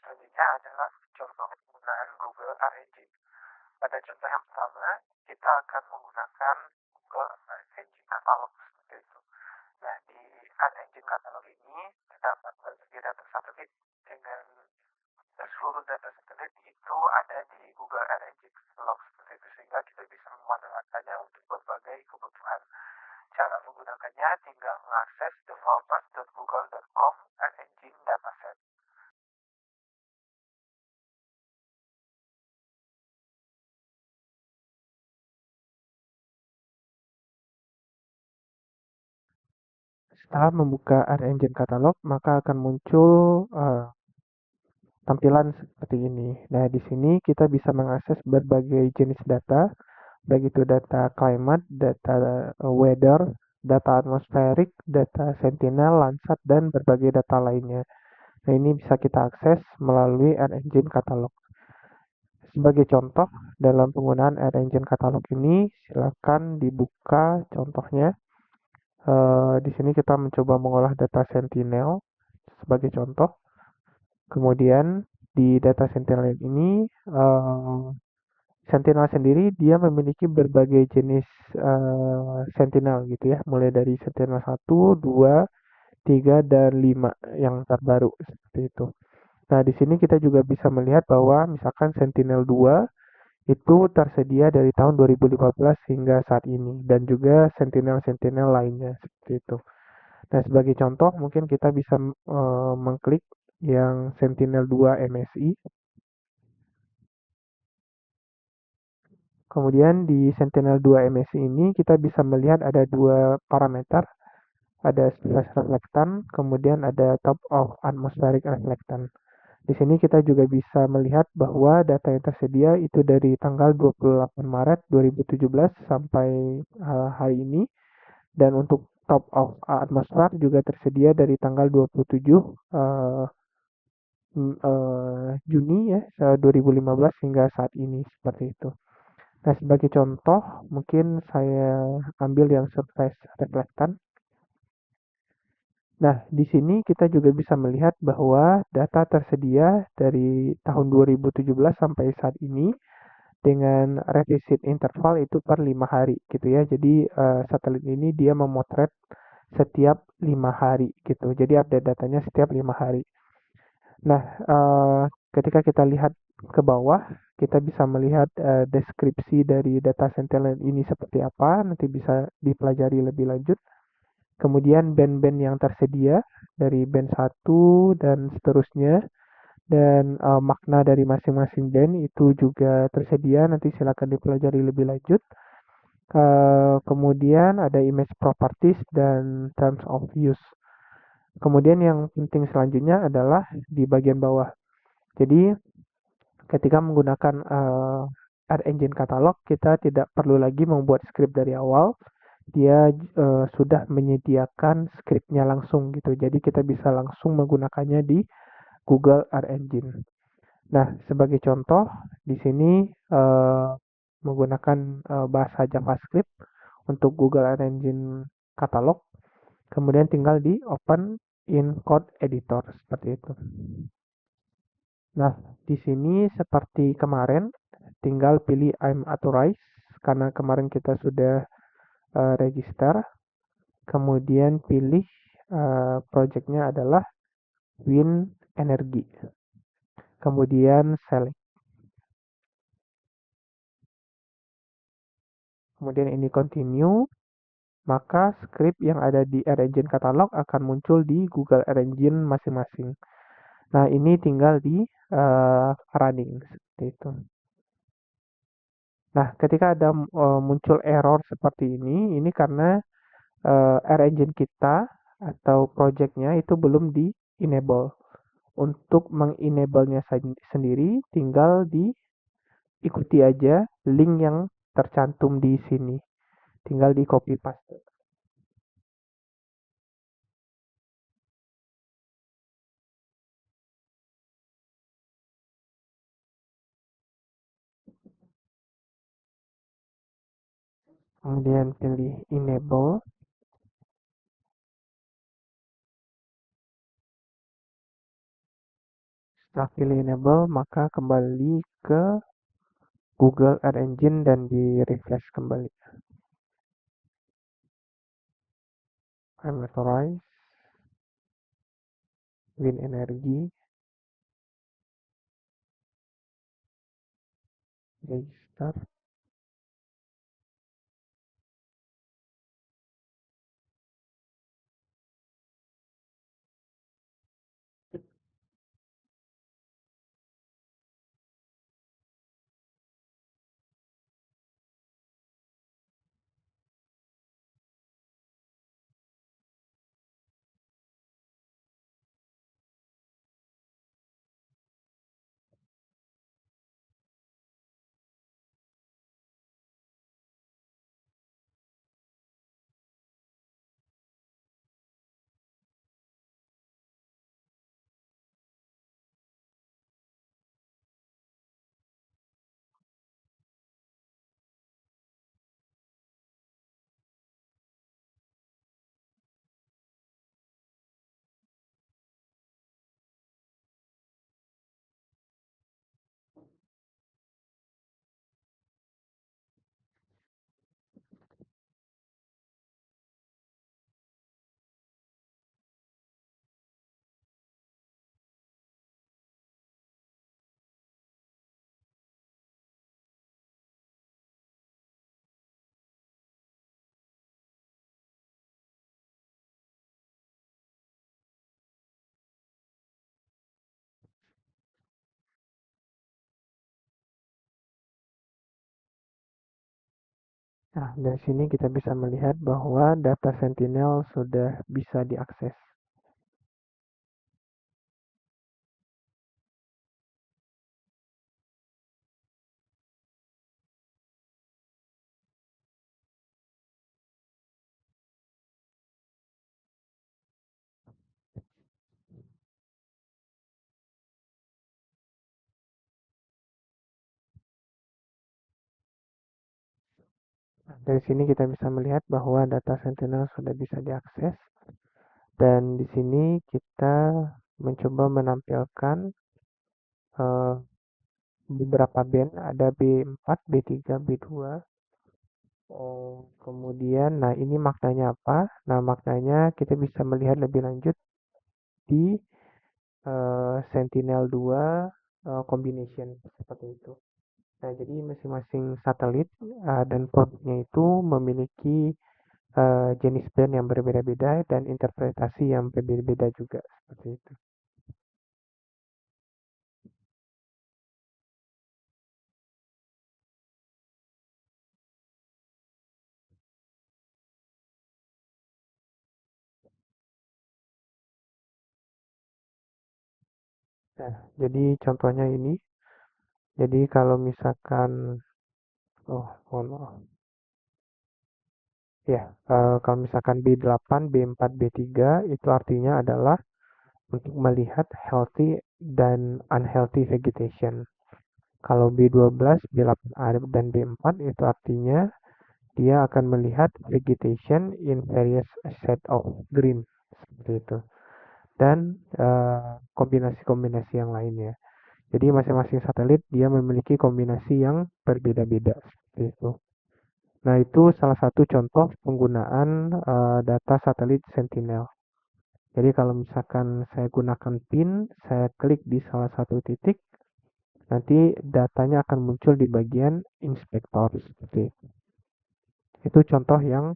Selanjutnya adalah contoh penggunaan Google Ads Engine. Pada contoh yang pertama, kita akan menggunakan Google Ads Engine Catalog seperti itu. Nah, di Ads Engine Catalog ini terdapat berbagai data satelit dengan seluruh data satelit itu ada di Google Ads Engine Catalog seperti itu, sehingga kita bisa memanfaatkannya untuk berbagai kebutuhan. Cara menggunakannya tinggal mengakses developers.google.com Ads Engine Dataset. Setelah membuka Ads Engine Catalog, maka akan muncul tampilan seperti ini. Nah, di sini kita bisa mengakses berbagai jenis data, baik itu data climate, data weather, data atmosferik, data sentinel, Landsat, dan berbagai data lainnya. Nah, ini bisa kita akses melalui Ads Engine Catalog. Sebagai contoh, dalam penggunaan Ads Engine Catalog ini, silakan dibuka contohnya. Di sini kita mencoba mengolah data Sentinel sebagai contoh. Kemudian di data Sentinel ini, Sentinel sendiri dia memiliki berbagai jenis Sentinel gitu ya, mulai dari Sentinel 1, 2, 3, dan 5 yang terbaru seperti itu. Nah, di sini kita juga bisa melihat bahwa misalkan Sentinel 2 itu tersedia dari tahun 2015 hingga saat ini, dan juga Sentinel-Sentinel lainnya seperti itu. Nah, sebagai contoh mungkin kita bisa mengklik yang Sentinel 2 MSI. Kemudian di Sentinel 2 MSI ini kita bisa melihat ada dua parameter, ada surface reflectance, kemudian ada top of atmospheric reflectance. Di sini kita juga bisa melihat bahwa data yang tersedia itu dari tanggal 28 Maret 2017 sampai hari ini, dan untuk top of atmosphere juga tersedia dari tanggal 27 Juni ya 2015 hingga saat ini seperti itu. Nah, sebagai contoh mungkin saya ambil yang surface reflectance. Nah, di sini kita juga bisa melihat bahwa data tersedia dari tahun 2017 sampai saat ini dengan revisit interval itu per 5 hari gitu ya. Jadi satelit ini dia memotret setiap 5 hari gitu. Jadi update datanya setiap 5 hari. Nah, ketika kita lihat ke bawah, kita bisa melihat deskripsi dari data Sentinel ini seperti apa, nanti bisa dipelajari lebih lanjut. Kemudian band-band yang tersedia dari band 1 dan seterusnya, dan makna dari masing-masing band itu juga tersedia, nanti silakan dipelajari lebih lanjut. Kemudian ada image properties dan terms of use. Kemudian yang penting selanjutnya adalah di bagian bawah. Jadi ketika menggunakan Ads Engine Catalog, kita tidak perlu lagi membuat script dari awal. Dia sudah menyediakan scriptnya langsung gitu. Jadi kita bisa langsung menggunakannya di Google Ads Engine. Nah, sebagai contoh di sini menggunakan bahasa JavaScript untuk Google Ads Engine Catalog. Kemudian tinggal di open in code editor seperti itu. Nah, di sini seperti kemarin, tinggal pilih I'm authorized karena kemarin kita sudah register. Kemudian pilih projectnya adalah Wind Energy. Kemudian select. Kemudian ini continue. Maka script yang ada di Ads Engine Catalog akan muncul di Google Ads Engine masing-masing. Nah, ini tinggal di running seperti itu. Nah, ketika ada muncul error seperti ini karena Ads Engine kita atau projectnya itu belum di enable. Untuk mengenable-nya sendiri tinggal diikuti aja link yang tercantum di sini. Tinggal di copy paste. Kemudian pilih enable. Setelah pilih enable, maka kembali ke Google Earth Engine dan di refresh kembali. I'm authorize, win energy, register. Nah, dari sini kita bisa melihat bahwa data Sentinel sudah bisa diakses. Nah, dari sini kita bisa melihat bahwa data Sentinel sudah bisa diakses. Dan di sini kita mencoba menampilkan beberapa band, ada B4, B3, B2. Kemudian, nah ini maknanya apa? Nah, maknanya kita bisa melihat lebih lanjut di Sentinel-2 combination seperti itu. Nah, jadi masing-masing satelit dan produknya itu memiliki jenis band yang berbeda-beda dan interpretasi yang berbeda-beda juga seperti itu. Nah, jadi contohnya ini. Jadi kalau misalkan, oh mohon maaf. Ya, kalau misalkan B8, B4, B3 itu artinya adalah untuk melihat healthy dan unhealthy vegetation. Kalau B12, B8A dan B4 itu artinya dia akan melihat vegetation in various shade of green seperti itu. Dan kombinasi-kombinasi yang lainnya. Jadi masing-masing satelit dia memiliki kombinasi yang berbeda-beda seperti itu. Nah, itu salah satu contoh penggunaan data satelit Sentinel. Jadi kalau misalkan saya gunakan pin, saya klik di salah satu titik, nanti datanya akan muncul di bagian inspektor seperti itu. Itu contoh yang